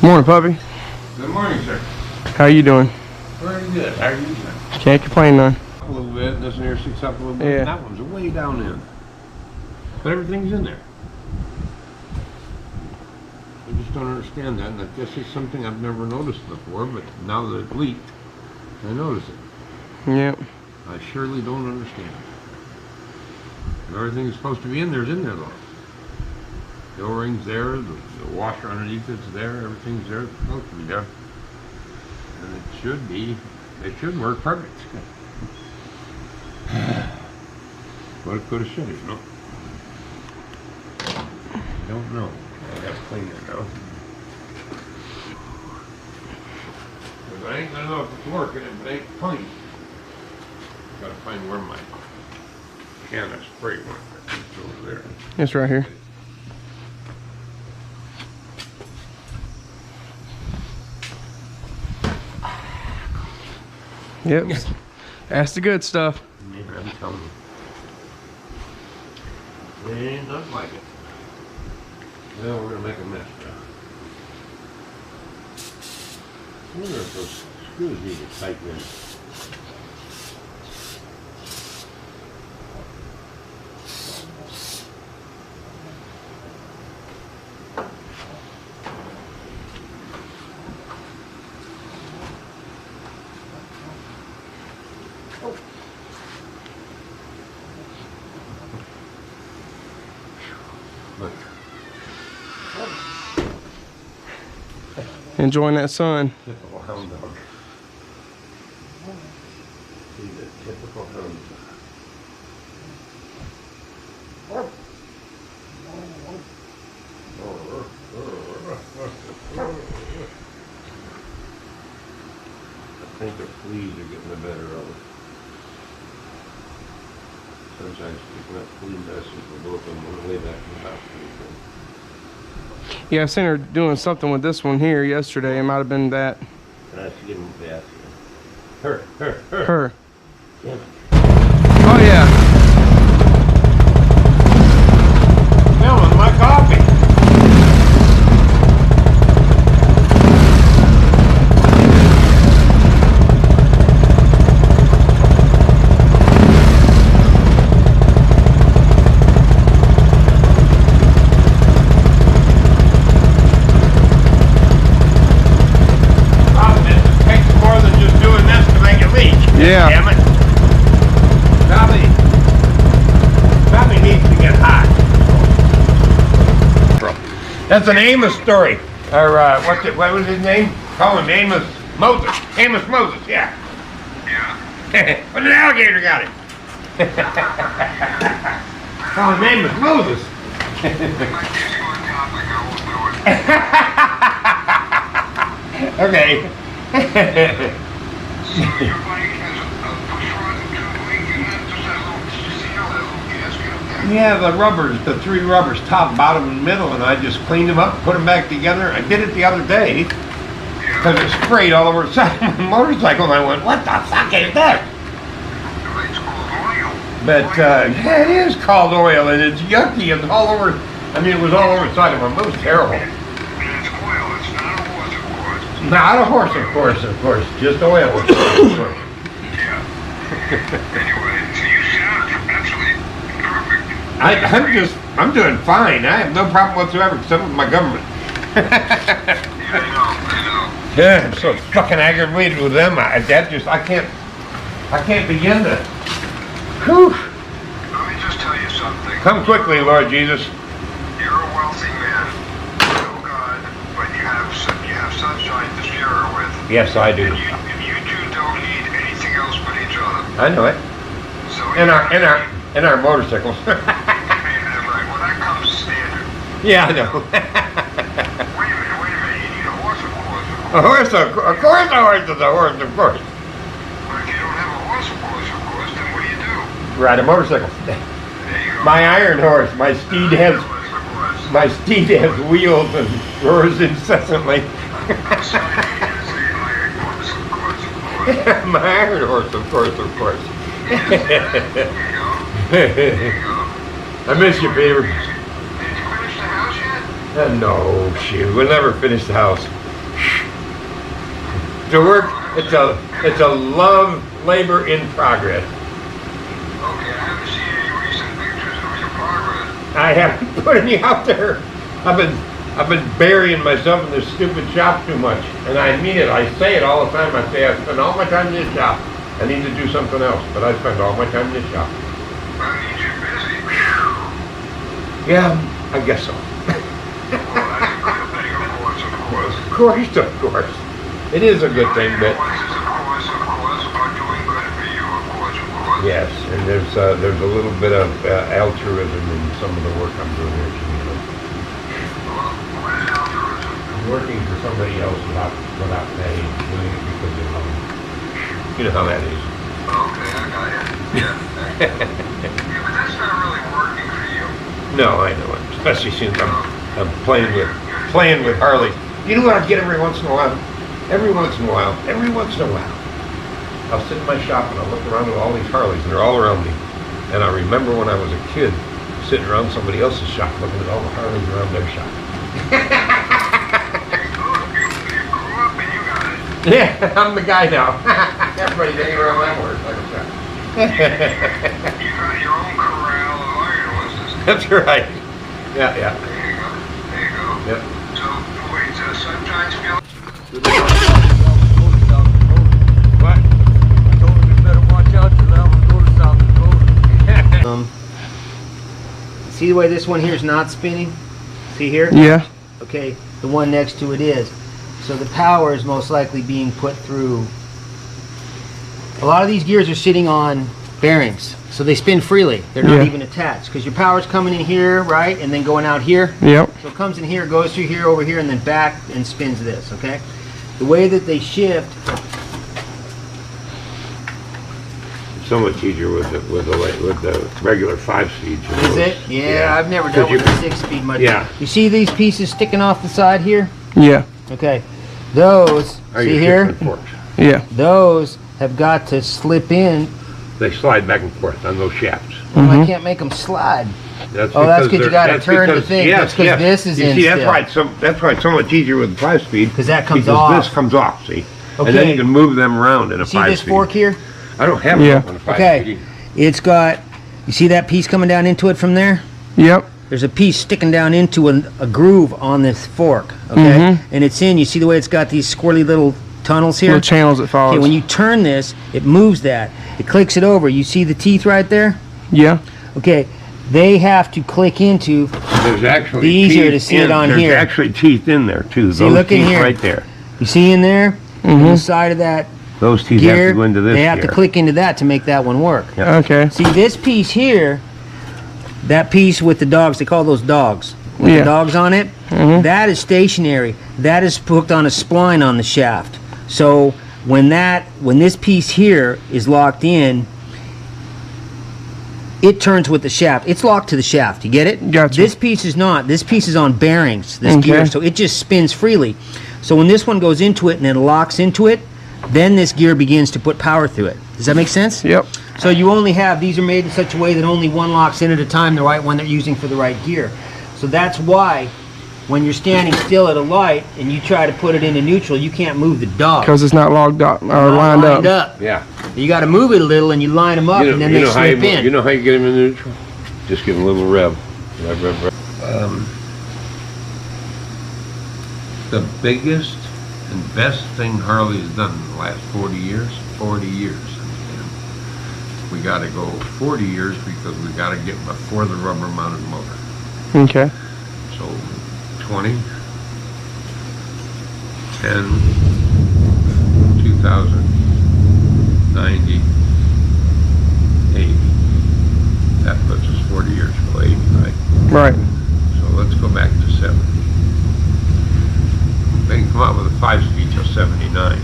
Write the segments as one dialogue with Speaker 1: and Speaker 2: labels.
Speaker 1: Morning, puppy.
Speaker 2: Good morning, sir.
Speaker 1: How you doing?
Speaker 2: Very good. How are you doing?
Speaker 1: Can't complain none.
Speaker 2: A little bit. This one here sticks up a little bit.
Speaker 1: Yeah.
Speaker 2: That one's way down in. But everything's in there. I just don't understand that. And I guess it's something I've never noticed before, but now that it leaked, I notice it.
Speaker 1: Yep.
Speaker 2: I surely don't understand. Everything that's supposed to be in there is in there, though. The O-ring's there, the washer underneath it's there, everything's there, it's supposed to be there. And it should work perfect. But it could have, should have, you know? I don't know. I gotta clean it now. Because I ain't gonna know if it's working if it ain't clean. Gotta find where my can of spray went. It's over there.
Speaker 1: It's right here. Yep. That's the good stuff.
Speaker 2: Yeah, I'm telling you. It ain't nothing like it. Well, we're gonna make a mess, John. I wonder if those screws need to tighten in. Look.
Speaker 1: Enjoying that sun.
Speaker 2: Typical hound dog. See the typical hound dog. I think the fleas are getting the better of it. Sometimes picking up flea messes for both of them on the way back to the house.
Speaker 1: Yeah, I've seen her doing something with this one here yesterday. It might have been that.
Speaker 2: That's getting bad. Her.
Speaker 1: Her.
Speaker 2: Yeah.
Speaker 1: Oh, yeah.
Speaker 2: Smelling my coffee.
Speaker 1: Yeah.
Speaker 2: Damn it. Probably needs to get hot. That's an Amos story. Or what was his name? Call him Amos Moses. Amos Moses, yeah. Yeah. But an alligator got him. Call him Amos Moses. Okay. Yeah, the rubbers, the three rubbers, top, bottom, and middle, and I just cleaned them up, put them back together. I did it the other day because it sprayed all over the side of my motorcycle, and I went, "What the fuck is that?" But yeah, it is called oil, and it's yucky. It's all over. I mean, it was all over the side of my motor. Terrible.
Speaker 3: It's oil. It's not a horse, of course.
Speaker 2: Not a horse, of course. Just oil.
Speaker 3: Yeah. Anyway, so you sound absolutely perfect.
Speaker 2: I'm doing fine. I have no problem whatsoever, except with my government.
Speaker 3: Yeah, I know.
Speaker 2: Yeah, I'm so fucking aggravated with them. I can't begin to. Whew.
Speaker 3: Let me just tell you something.
Speaker 2: Come quickly, Lord Jesus.
Speaker 3: You're a wealthy man. Oh God, but you have sunshine to share her with.
Speaker 2: Yes, I do.
Speaker 3: And you two don't need anything else but each other.
Speaker 2: I know it.
Speaker 3: So
Speaker 2: In our motorcycles.
Speaker 3: Right. Well, that comes standard.
Speaker 2: Yeah, I know.
Speaker 3: Wait a minute. You need a horse, of course.
Speaker 2: A horse, of course, a horse is a horse, of course.
Speaker 3: But if you don't have a horse, of course, then what do you do?
Speaker 2: Ride a motorcycle.
Speaker 3: There you go.
Speaker 2: My iron horse. My steed has wheels and roars incessantly. My iron horse, of course. I miss you, Peter.
Speaker 3: Did you finish the house yet?
Speaker 2: No, shoot, we'll never finish the house. It's a work. It's a love labor in progress.
Speaker 3: Okay, I haven't seen any recent pictures of your progress.
Speaker 2: I haven't put any out there. I've been burying myself in this stupid shop too much, and I mean it. I say it all the time. I say I spend all my time in this shop. I need to do something else, but I spend all my time in this shop.
Speaker 3: That means you're busy.
Speaker 2: Yeah, I guess so.
Speaker 3: Well, that's a good thing, of course, of course.
Speaker 2: Of course. It is a good thing, but
Speaker 3: Of course, are doing good for you, of course.
Speaker 2: yes, and there's a little bit of altruism in some of the work I'm doing here.
Speaker 3: Well, what is altruism?
Speaker 2: I'm working for somebody else without pay, doing it because they love me. You know how that is.
Speaker 3: Okay, I got it. Yeah. Yeah, but that's not really working for you.
Speaker 2: No, I know it. Especially since I'm playing with Harley. You know what I get every once in a while? Every once in a while, I'll sit in my shop and I'll look around at all these Harleys, and they're all around me. And I remember when I was a kid, sitting around somebody else's shop, looking at all the Harleys around their shop.
Speaker 3: You grew up and you got it.
Speaker 2: Yeah, I'm the guy now. Everybody's hanging around my work like a shop.
Speaker 3: You got your own corral of iron horses.
Speaker 2: That's right. Yeah.
Speaker 3: There you go. There you go.
Speaker 2: Yep.
Speaker 3: So, wait, Sunshine Field?
Speaker 2: What?
Speaker 4: I told him you better watch out because I'm gonna go to South Dakota.
Speaker 5: See the way this one here is not spinning? See here?
Speaker 1: Yeah.
Speaker 5: Okay, the one next to it is. So the power is most likely being put through. A lot of these gears are sitting on bearings, so they spin freely. They're not
Speaker 1: Yeah.
Speaker 5: even attached because your power's coming in here, right, and then going out here.
Speaker 1: Yep.
Speaker 5: So it comes in here, goes through here, over here, and then back and spins this, okay? The way that they shift,
Speaker 2: So much easier with the regular 5-speed.
Speaker 5: is it? Yeah, I've never dealt with a 6-speed much.
Speaker 2: Yeah.
Speaker 5: You see these pieces sticking off the side here?
Speaker 1: Yeah.
Speaker 5: Okay. Those, see here?
Speaker 1: Yeah.
Speaker 5: Those have got to slip in.
Speaker 2: They slide back and forth on those shafts.
Speaker 5: Well, I can't make them slide.
Speaker 2: That's
Speaker 5: Oh, that's 'cause you
Speaker 2: they're-
Speaker 5: gotta
Speaker 2: that's
Speaker 5: turn the
Speaker 2: because-
Speaker 5: thing.
Speaker 2: Yes,
Speaker 5: That's 'cause
Speaker 2: yes.
Speaker 5: this is
Speaker 2: you
Speaker 5: in
Speaker 2: see, that's
Speaker 5: still.
Speaker 2: why it's so much easier with the 5-speed.
Speaker 5: 'Cause that comes
Speaker 2: because
Speaker 5: off.
Speaker 2: this comes off, see? And then
Speaker 5: Okay.
Speaker 2: you can move them around in a
Speaker 5: See
Speaker 2: 5-speed.
Speaker 5: this fork here?
Speaker 2: I don't have
Speaker 1: Yeah.
Speaker 2: it on a 5-speed.
Speaker 5: Okay. It's got, you see that piece coming down into it from there?
Speaker 1: Yep.
Speaker 5: There's a piece sticking down into a groove on this fork, okay?
Speaker 1: Mhm.
Speaker 5: And it's in, you see the way it's got these squirrely little tunnels here?
Speaker 1: Little channels it follows.
Speaker 5: Okay, when you turn this, it moves that. It clicks it over. You see the teeth right there?
Speaker 1: Yeah.
Speaker 5: Okay, they have to click into,
Speaker 2: There's actually
Speaker 5: Be easier
Speaker 2: teeth
Speaker 5: to see it on
Speaker 2: there's
Speaker 5: here.
Speaker 2: There's actually teeth in there, too.
Speaker 5: See,
Speaker 2: Those
Speaker 5: look in
Speaker 2: teeth
Speaker 5: here.
Speaker 2: right there.
Speaker 5: you see in there? On the side of that
Speaker 2: Those teeth
Speaker 5: gear,
Speaker 2: have to go into this
Speaker 5: they have to
Speaker 2: gear.
Speaker 5: click into that to make that one work.
Speaker 2: Yeah.
Speaker 1: Okay.
Speaker 5: See this piece here, that piece with the dogs, they call those dogs, with
Speaker 1: Yeah.
Speaker 5: the dogs on it, that is stationary. That is hooked on a spline on the shaft. So when this piece here is locked in, it turns with the shaft. It's locked to the shaft. You get it?
Speaker 1: Gotcha.
Speaker 5: This piece is not. This piece is on bearings, this
Speaker 1: Okay.
Speaker 5: gear, so it just spins freely. So when this one goes into it and it locks into it, then this gear begins to put power through it. Does that make sense?
Speaker 1: Yep.
Speaker 5: So you only have, these are made in such a way that only one locks in at a time, the right one they're using for the right gear. So that's why when you're standing still at a light and you try to put it into neutral, you can't move the dog.
Speaker 1: Because it's not logged up or
Speaker 5: Not
Speaker 1: lined up.
Speaker 2: Yeah.
Speaker 5: You got to move it a little and you line them up and then they
Speaker 2: how
Speaker 5: slip
Speaker 2: you,
Speaker 5: in.
Speaker 2: You know how you get them in neutral? Just give them a little rev. Rev, rev, rev. The biggest and best thing Harley's done in the last 40 years, and we got to go 40 years because we got to get before the rubber mounted motor.
Speaker 1: Okay.
Speaker 2: So 20, 10, 2000, 90, 80. That puts us 40 years from 80, right?
Speaker 1: Right.
Speaker 2: So let's go back to 70. They can come out with a 5-speed till 79.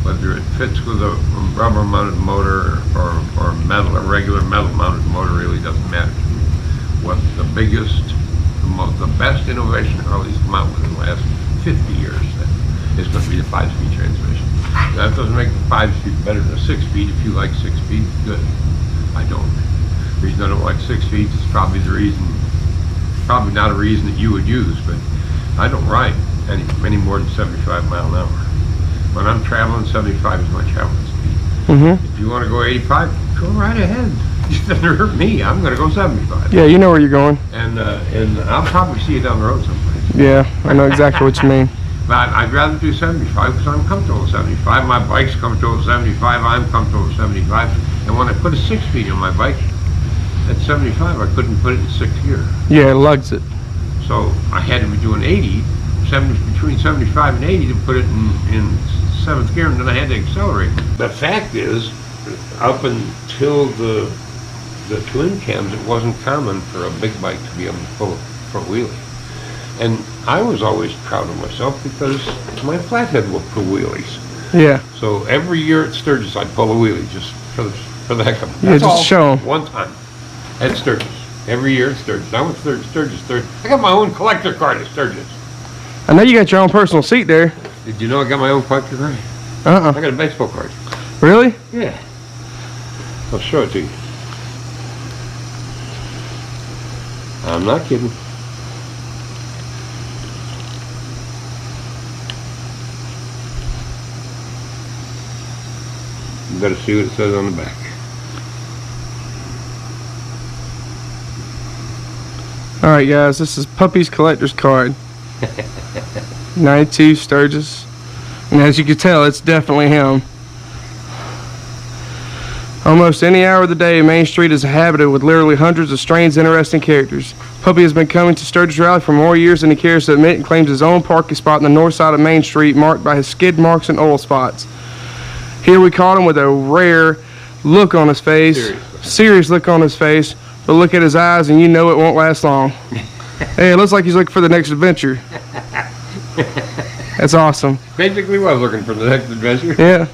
Speaker 2: Whether it fits with a rubber mounted motor or metal, a regular metal mounted motor really doesn't matter. What the biggest, the best innovation Harley's come out with in the last 50 years is going to be the 5-speed transmission. That doesn't make the 5-speed better than a 6-speed. If you like 6-speed, good. I don't. The reason I don't like 6-speeds is probably not a reason that you would use, but I don't ride any more than 75 mile an hour. When I'm traveling, 75 is my traveling speed.
Speaker 1: Mm-hmm.
Speaker 2: If you want to go 85, go right ahead. It doesn't hurt me. I'm going to go 75.
Speaker 1: Yeah, you know where you're going.
Speaker 2: And I'll probably see you down the road someplace.
Speaker 1: Yeah, I know exactly what you mean.
Speaker 2: But I'd rather do 75 because I'm comfortable with 75. My bike's comfortable with 75. I'm comfortable with 75. And when I put a 6-speed on my bike, at 75, I couldn't put it in 6th gear.
Speaker 1: Yeah, it lugs it.
Speaker 2: So I had to be doing 80, between 75 and 80 to put it in 7th gear, and then I had to accelerate. The fact is, up until the twin cams, it wasn't common for a big bike to be able to pull a wheelie. And I was always proud of myself because my flathead will pull wheelies.
Speaker 1: Yeah.
Speaker 2: So every year at Sturgis, I'd pull a wheelie just for the heck of it.
Speaker 1: Yeah,
Speaker 2: That's
Speaker 1: just
Speaker 2: all.
Speaker 1: show 'em.
Speaker 2: One time at Sturgis. Every year at Sturgis. I went to Sturgis. I got my own collector card at Sturgis.
Speaker 1: I know you got your own personal seat there.
Speaker 2: Did you know I got my own collector card?
Speaker 1: Uh-uh.
Speaker 2: I got a baseball card.
Speaker 1: Really?
Speaker 2: Yeah. I'll show it to you. I'm not kidding. You better see what it says on the back.
Speaker 1: All right, guys, this is Puppy's collector's card. 92 Sturgis. And as you can tell, it's definitely him. Almost any hour of the day, Main Street is inhabited with literally hundreds of strange, interesting characters. Puppy has been coming to Sturgis Rally for more years than he cares to admit and claims his own parking spot on the north side of Main Street marked by his skid marks and oil spots. Here we caught him with a rare look on his face. Serious look on his face. But look at his eyes and you know it won't last long. Hey, it looks like he's looking for the next adventure. That's awesome.
Speaker 2: Basically, I was looking for the next adventure.
Speaker 1: Yeah.